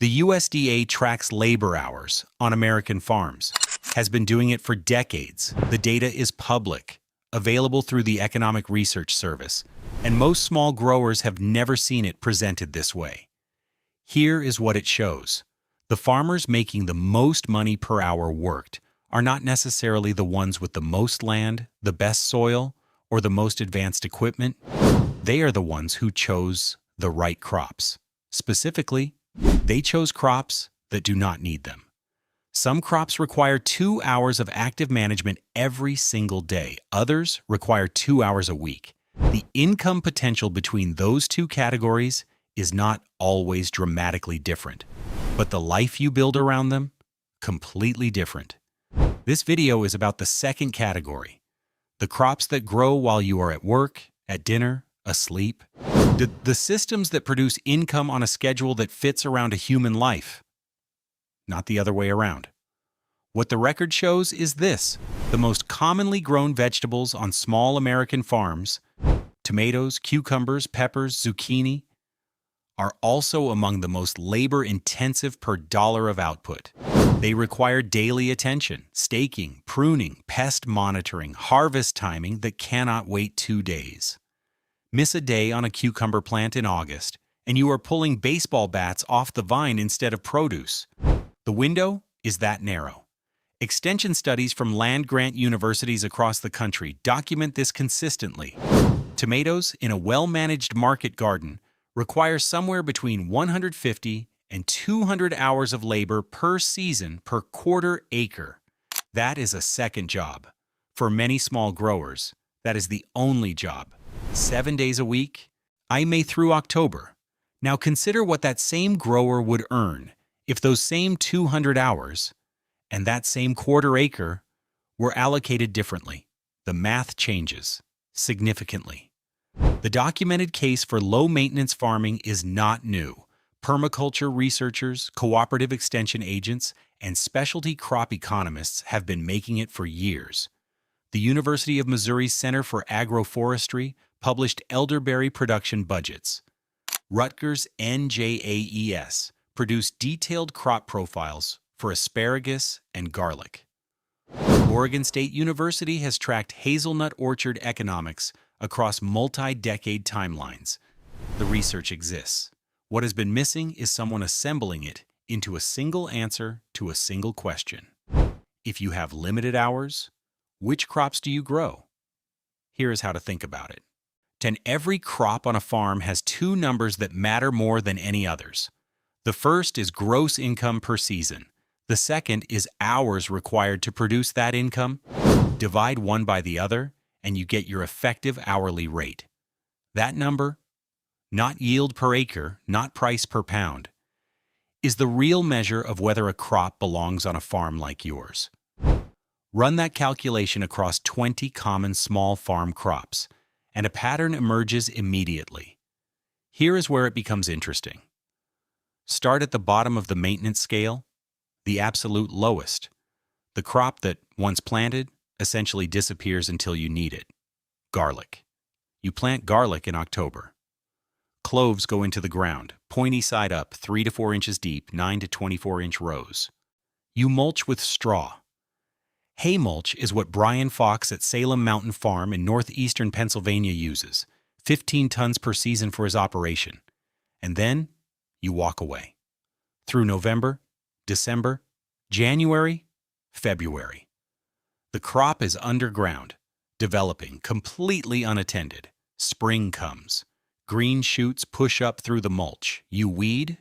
The USDA tracks labor hours on American farms, has been doing it for decades. The data is public, available through the Economic Research Service, and most small growers have never seen it presented this way. Here is what it shows. The farmers making the most money per hour worked are not necessarily the ones with the most land, the best soil, or the most advanced equipment. They are the ones who chose the right crops. Specifically, they chose crops that do not need them. Some crops require 2 hours of active management every single day. Others require 2 hours a week. The income potential between those two categories is not always dramatically different, but the life you build around them, completely different. This video is about the second category, the crops that grow while you are at work, at dinner, asleep. The systems that produce income on a schedule that fits around a human life, not the other way around. What the record shows is this: the most commonly grown vegetables on small American farms, tomatoes, cucumbers, peppers, zucchini, are also among the most labor-intensive per dollar of output. They require daily attention, staking, pruning, pest monitoring, harvest timing that cannot wait 2 days. Miss a day on a cucumber plant in August, and you are pulling baseball bats off the vine instead of produce. The window is that narrow. Extension studies from land-grant universities across the country document this consistently. Tomatoes in a well-managed market garden require somewhere between 150 and 200 hours of labor per season per quarter acre. That is a second job. For many small growers, that is the only job. 7 days a week, May through October. Now consider what that same grower would earn if those same 200 hours and that same quarter acre were allocated differently. The math changes significantly. The documented case for low-maintenance farming is not new. Permaculture researchers, cooperative extension agents, and specialty crop economists have been making it for years. The University of Missouri's Center for Agroforestry published elderberry production budgets. Rutgers NJAES produced detailed crop profiles for asparagus and garlic. Oregon State University has tracked hazelnut orchard economics across multi-decade timelines. The research exists. What has been missing is someone assembling it into a single answer to a single question. If you have limited hours, which crops do you grow? Here is how to think about it. Every crop on a farm has two numbers that matter more than any others. The first is gross income per season. The second is hours required to produce that income. Divide one by the other, and you get your effective hourly rate. That number, not yield per acre, not price per pound, is the real measure of whether a crop belongs on a farm like yours. Run that calculation across 20 common small farm crops, and a pattern emerges immediately. Here is where it becomes interesting. Start at the bottom of the maintenance scale, the absolute lowest. The crop that, once planted, essentially disappears until you need it. Garlic. You plant garlic in October. Cloves go into the ground, pointy side up, 3 to 4 inches deep, 9 to 24-inch rows. You mulch with straw. Hay mulch is what Brian Fox at Salem Mountain Farm in northeastern Pennsylvania uses, 15 tons per season for his operation. And then you walk away. Through November, December, January, February. The crop is underground, developing, completely unattended. Spring comes. Green shoots push up through the mulch. You weed.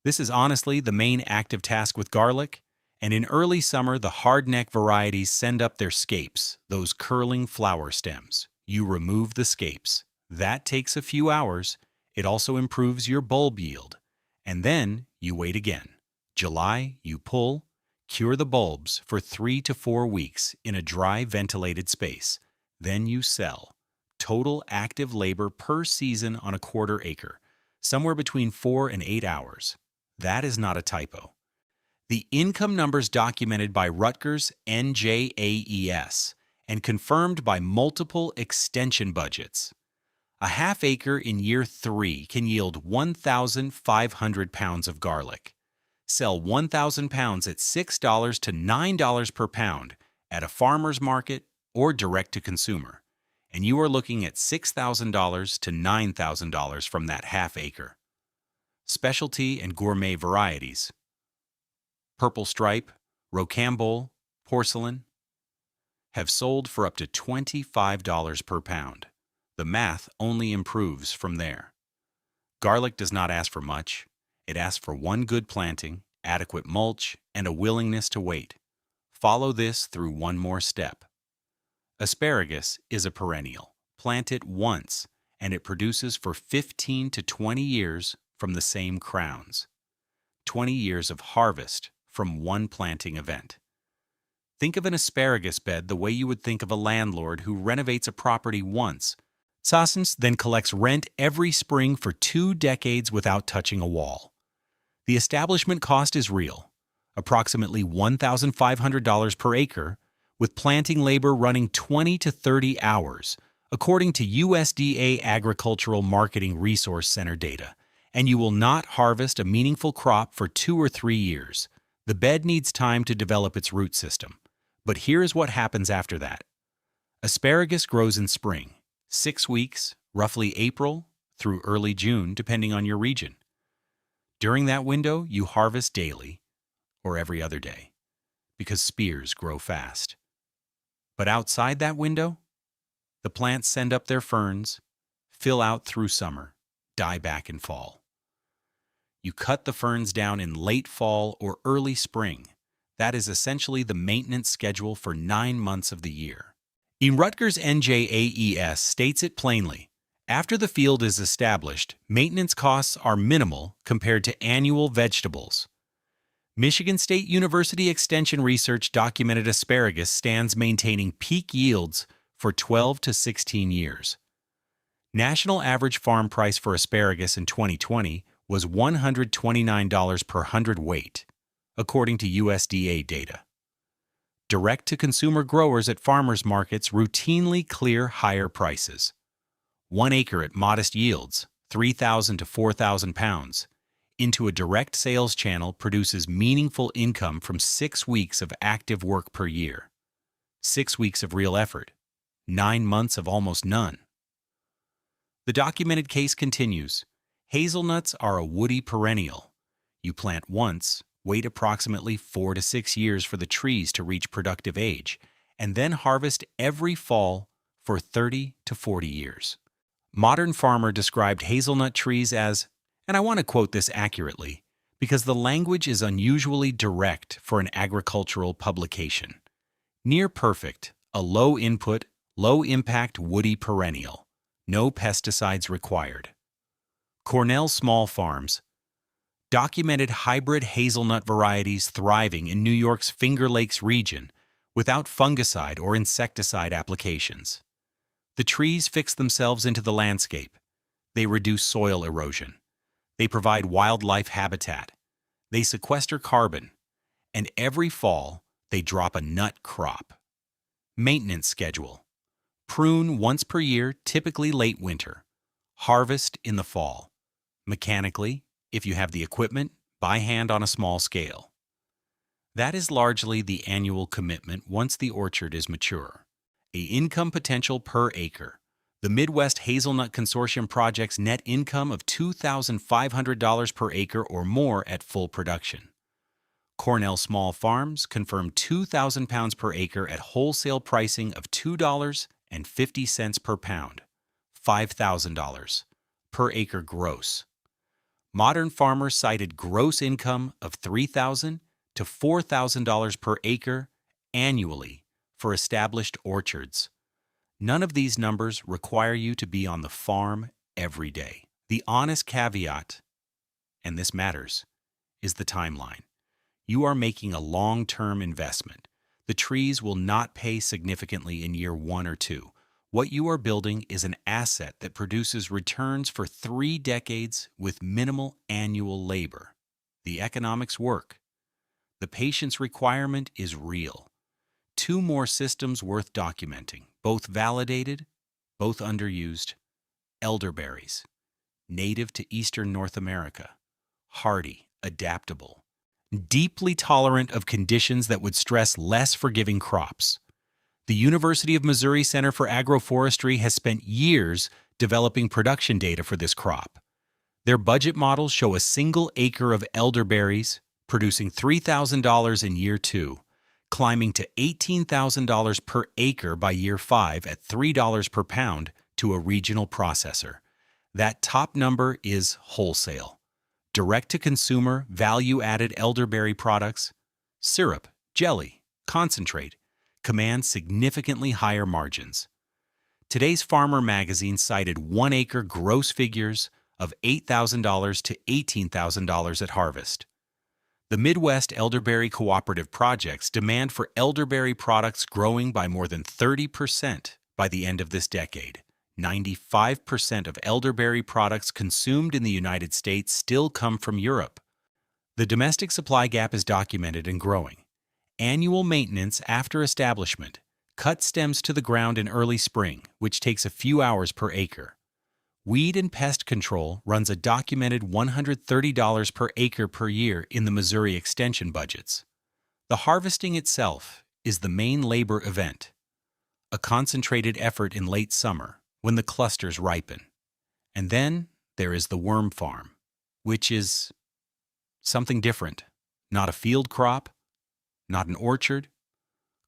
This is honestly the main active task with garlic. And in early summer, the hardneck varieties send up their scapes, those curling flower stems. You remove the scapes. That takes a few hours. It also improves your bulb yield. And then you wait again. July, you pull, cure the bulbs for 3 to 4 weeks in a dry, ventilated space. Then you sell. Total active labor per season on a quarter acre, somewhere between 4 and 8 hours. That is not a typo. The income numbers documented by Rutgers NJAES and confirmed by multiple extension budgets. A half acre in year 3 can yield 1,500 pounds of garlic. Sell 1,000 pounds at $6 to $9 per pound at a farmer's market or direct to consumer, and you are looking at $6,000 to $9,000 from that half acre. Specialty and gourmet varieties: Purple Stripe, Rocambole, Porcelain, have sold for up to $25 per pound. The math only improves from there. Garlic does not ask for much. It asks for one good planting, adequate mulch, and a willingness to wait. Follow this through one more step. Asparagus is a perennial. Plant it once, and it produces for 15 to 20 years from the same crowns. 20 years of harvest from one planting event. Think of an asparagus bed the way you would think of a landlord who renovates a property once. Sassens then collects rent every spring for 2 decades without touching a wall. The establishment cost is real, approximately $1,500 per acre, with planting labor running 20 to 30 hours, according to USDA Agricultural Marketing Resource Center data, and you will not harvest a meaningful crop for 2 or 3 years. The bed needs time to develop its root system. But here is what happens after that. Asparagus grows in spring, 6 weeks, roughly April through early June, depending on your region. During that window, you harvest daily or every other day because spears grow fast. But outside that window, the plants send up their ferns, fill out through summer, die back in fall. You cut the ferns down in late fall or early spring. That is essentially the maintenance schedule for 9 months of the year. In Rutgers NJAES states it plainly. After the field is established, maintenance costs are minimal compared to annual vegetables. Michigan State University Extension research documented asparagus stands maintaining peak yields for 12 to 16 years. National average farm price for asparagus in 2020 was $129 per hundredweight, according to USDA data. Direct-to-consumer growers at farmers markets routinely clear higher prices. 1 acre at modest yields, 3,000 to 4,000 pounds, into a direct sales channel produces meaningful income from 6 weeks of active work per year. 6 weeks of real effort, 9 months of almost none. The documented case continues. Hazelnuts are a woody perennial. You plant once, wait approximately 4 to 6 years for the trees to reach productive age, and then harvest every fall for 30 to 40 years. Modern Farmer described hazelnut trees as, and I want to quote this accurately, because the language is unusually direct for an agricultural publication. Near perfect, a low-input, low-impact woody perennial. No pesticides required. Cornell Small Farms documented hybrid hazelnut varieties thriving in New York's Finger Lakes region without fungicide or insecticide applications. The trees fix themselves into the landscape. They reduce soil erosion. They provide wildlife habitat. They sequester carbon. And every fall, they drop a nut crop. Maintenance schedule. Prune once per year, typically late winter. Harvest in the fall. Mechanically, if you have the equipment, by hand on a small scale. That is largely the annual commitment once the orchard is mature. A income potential per acre. The Midwest Hazelnut Consortium projects net income of $2,500 per acre or more at full production. Cornell Small Farms confirmed 2,000 pounds per acre at wholesale pricing of $2.50 per pound, $5,000 per acre gross. Modern Farmer cited gross income of $3,000 to $4,000 per acre annually for established orchards. None of these numbers require you to be on the farm every day. The honest caveat, and this matters, is the timeline. You are making a long-term investment. The trees will not pay significantly in year 1 or 2. What you are building is an asset that produces returns for 3 decades with minimal annual labor. The economics work. The patience requirement is real. 2 more systems worth documenting, both validated, both underused. Elderberries, native to eastern North America, hardy, adaptable. deeply tolerant of conditions that would stress less forgiving crops. The University of Missouri Center for Agroforestry has spent years developing production data for this crop. Their budget models show a single acre of elderberries producing $3,000 in year 2, climbing to $18,000 per acre by year 5 at $3 per pound to a regional processor. That top number is wholesale. Direct-to-consumer, value-added elderberry products, syrup, jelly, concentrate, command significantly higher margins. Today's Farmer magazine cited 1-acre gross figures of $8,000 to $18,000 at harvest. The Midwest Elderberry Cooperative Project's demand for elderberry products growing by more than 30% by the end of this decade. 95% of elderberry products consumed in the United States still come from Europe. The domestic supply gap is documented and growing. Annual maintenance after establishment. Cut stems to the ground in early spring, which takes a few hours per acre. Weed and pest control runs a documented $130 per acre per year in the Missouri Extension budgets. The harvesting itself is the main labor event, a concentrated effort in late summer when the clusters ripen. And then there is the worm farm, which is something different, not a field crop, not an orchard,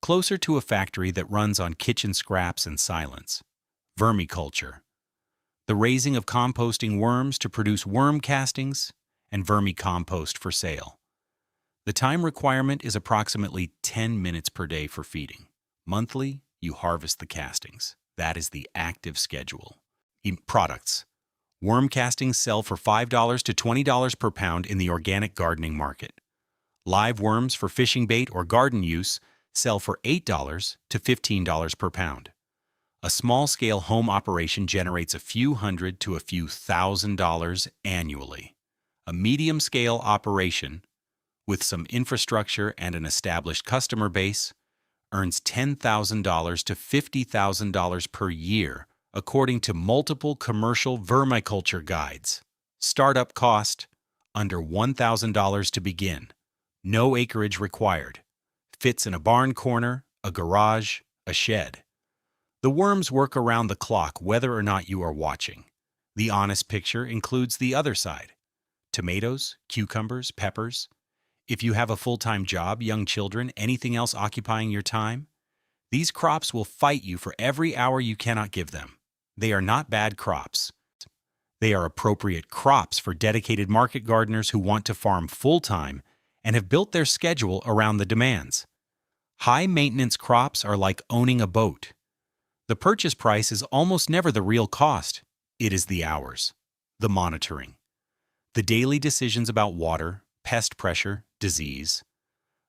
closer to a factory that runs on kitchen scraps and silence. Vermiculture, the raising of composting worms to produce worm castings and vermicompost for sale. The time requirement is approximately 10 minutes per day for feeding. Monthly, you harvest the castings. That is the active schedule. Products. Worm castings sell for $5 to $20 per pound in the organic gardening market. Live worms for fishing bait or garden use sell for $8 to $15 per pound. A small-scale home operation generates a few hundred to a few $1,000s annually. A medium-scale operation, with some infrastructure and an established customer base, earns $10,000 to $50,000 per year, according to multiple commercial vermiculture guides. Startup cost, under $1,000 to begin. No acreage required. Fits in a barn corner, a garage, a shed. The worms work around the clock whether or not you are watching. The honest picture includes the other side. Tomatoes, cucumbers, peppers. If you have a full-time job, young children, anything else occupying your time, these crops will fight you for every hour you cannot give them. They are not bad crops. They are appropriate crops for dedicated market gardeners who want to farm full-time and have built their schedule around the demands. High-maintenance crops are like owning a boat. The purchase price is almost never the real cost. It is the hours, the monitoring, the daily decisions about water, pest pressure, disease.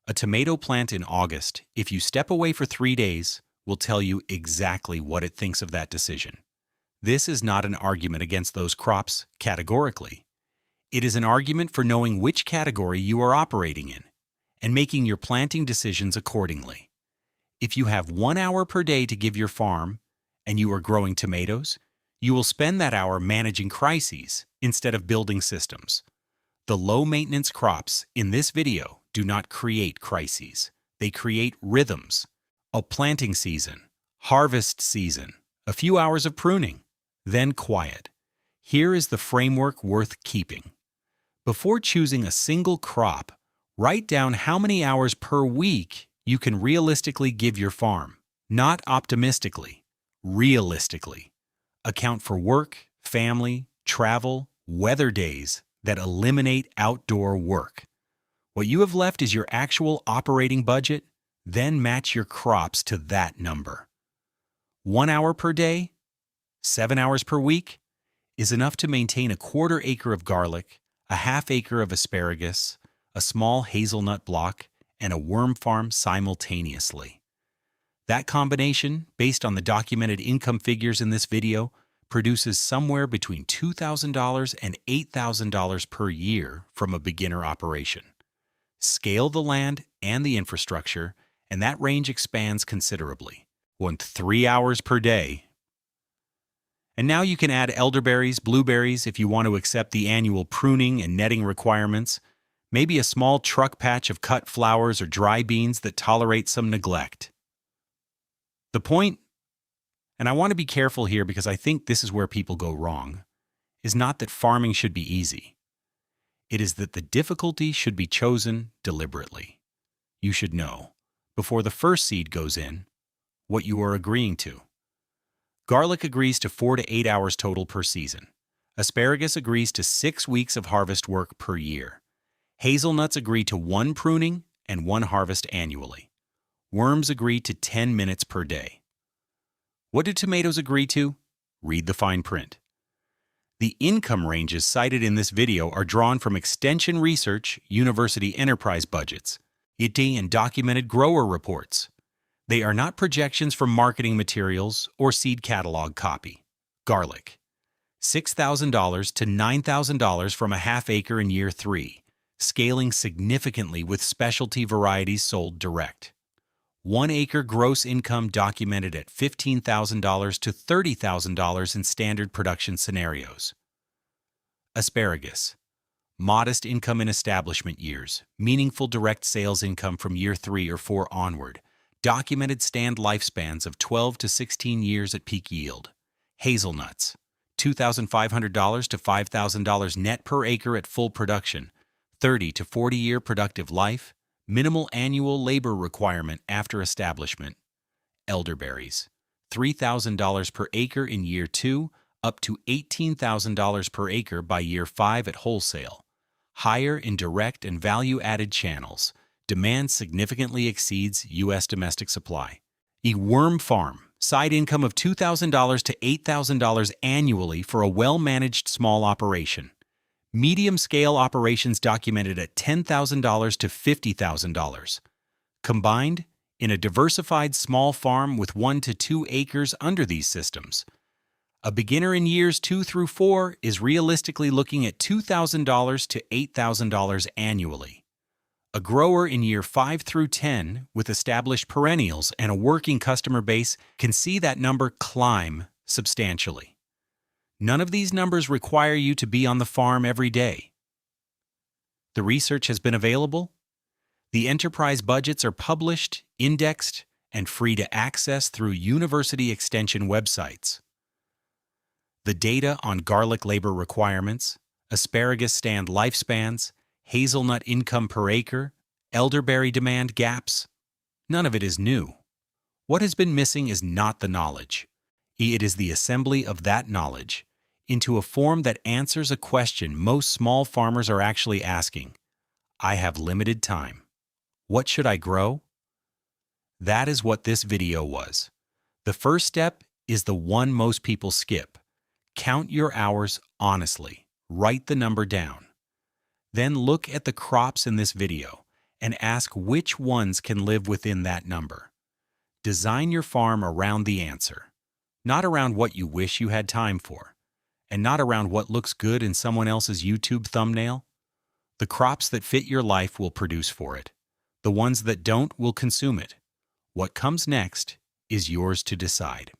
A tomato plant in August, if you step away for 3 days, will tell you exactly what it thinks of that decision. This is not an argument against those crops categorically. It is an argument for knowing which category you are operating in and making your planting decisions accordingly. If you have 1 hour per day to give your farm and you are growing tomatoes, you will spend that hour managing crises instead of building systems. The low-maintenance crops in this video do not create crises. They create rhythms. A planting season, harvest season, a few hours of pruning, then quiet. Here is the framework worth keeping. Before choosing a single crop, write down how many hours per week you can realistically give your farm. Not optimistically, realistically. Account for work, family, travel, weather days that eliminate outdoor work. What you have left is your actual operating budget, then match your crops to that number. 1 hour per day, 7 hours per week, is enough to maintain a 1/4 acre of garlic, a 1/2 acre of asparagus, a small hazelnut block, and a worm farm simultaneously. That combination, based on the documented income figures in this video, produces somewhere between $2,000 and $8,000 per year from a beginner operation. Scale the land and the infrastructure, and that range expands considerably. 3 hours per day. And now you can add elderberries, blueberries if you want to accept the annual pruning and netting requirements. Maybe a small truck patch of cut flowers or dry beans that tolerate some neglect. The point, and I want to be careful here because I think this is where people go wrong, is not that farming should be easy. It is that the difficulty should be chosen deliberately. You should know, before the first seed goes in, what you are agreeing to. Garlic agrees to 4 to 8 hours total per season. Asparagus agrees to 6 weeks of harvest work per year. Hazelnuts agree to 1 pruning and 1 harvest annually. Worms agree to 10 minutes per day. What do tomatoes agree to? Read the fine print. The income ranges cited in this video are drawn from Extension Research University Enterprise budgets, USDA and documented grower reports. They are not projections from marketing materials or seed catalog copy. Garlic, $6,000 to $9,000 from a half acre in year 3, scaling significantly with specialty varieties sold direct. 1 acre gross income documented at $15,000 to $30,000 in standard production scenarios. Asparagus, modest income in establishment years, meaningful direct sales income from year 3 or 4 onward, documented stand lifespans of 12 to 16 years at peak yield. Hazelnuts, $2,500 to $5,000 net per acre at full production, 30 to 40 year productive life, minimal annual labor requirement after establishment. Elderberries, $3,000 per acre in year 2, up to $18,000 per acre by year 5 at wholesale. Higher in direct and value-added channels. Demand significantly exceeds U.S. domestic supply. A worm farm, side income of $2,000 to $8,000 annually for a well-managed small operation. Medium-scale operations documented at $10,000 to $50,000. Combined, in a diversified small farm with 1 to 2 acres under these systems. A beginner in years 2 through 4 is realistically looking at $2,000 to $8,000 annually. A grower in year 5 through 10 with established perennials and a working customer base can see that number climb substantially. None of these numbers require you to be on the farm every day. The research has been available. The enterprise budgets are published, indexed, and free to access through university extension websites. The data on garlic labor requirements, asparagus stand lifespans, hazelnut income per acre, elderberry demand gaps, none of it is new. What has been missing is not the knowledge. It is the assembly of that knowledge into a form that answers a question most small farmers are actually asking. I have limited time. What should I grow? That is what this video was. The first step is the one most people skip. Count your hours honestly. Write the number down. Then look at the crops in this video and ask which ones can live within that number. Design your farm around the answer, not around what you wish you had time for, and not around what looks good in someone else's YouTube thumbnail. The crops that fit your life will produce for it. The ones that don't will consume it. What comes next is yours to decide.